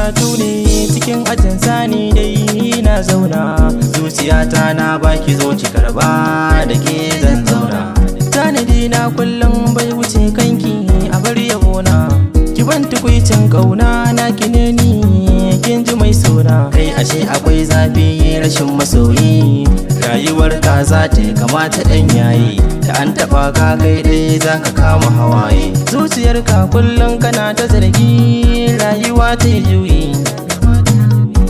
karatu ne cikin ajin sani dai na zauna, zuciyata na baki zo ki karba da ke zan zauna. Tanadi na kullum bai wuce kanki a bar yabona, ki ban tukwicin kauna na ki ne ni kin ji mai sona. Kai ashe akwai zafi rashin masoyi, rayuwar ka za ta kamata dan yayi, da an taba ka kai dai za ka kama hawaye. Zuciyarka kullum kana ta zargi rayuwa ta juyi,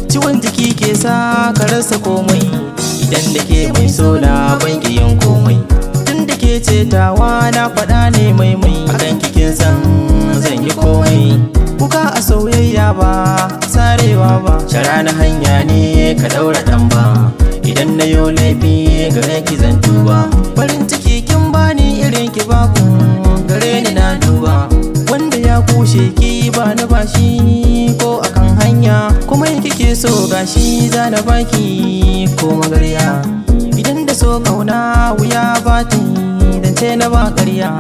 ciwon jiki ke sa ka rasa komai, idan da ke mai sona ban ki yin komai. Tun da ke cetawa na faɗa ne maimai, akan kikin san zan yi komai. Kuka a soyayya ba sarewa ba, shara na hanya ne ka daura dan ba, idan na yo laifi gare ki zan duba. Farin ciki kin bani irin ki babu gare ni na duba, wanda ya kushe ki ba na bashi ko akan hanya, kuma kike so gashi za na baki ko magarya. Idan da so kauna wuya ba ta yi dance na ba ƙarya,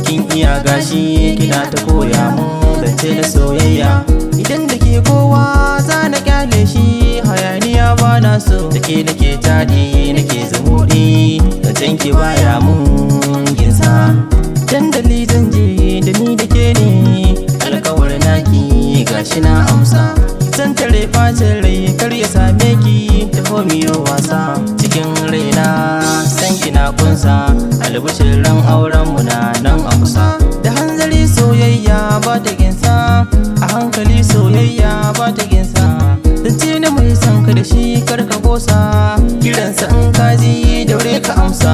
kin iya gashi kina ta koya mun dance na soyayya. Idan da ke kowa za na kyale shi hayaniya ba na so, da ke nake tadi nake zumuɗi da canki baya mun ginsa. Dandali zan je da ni da ke ne alkawar naki gashi na amsa, zan tare bacin rai kar ya same ki ta homiyo wasa. Cikin raina san kina kunsa, albishin ran auren mu na nan a kusa. Da hanzari soyayya ba ta ginsa, a hankali soyayya ba ta ginsa. Zance na mai son ka da shi kar ka gosa, kiransa in ka ji daure ka amsa.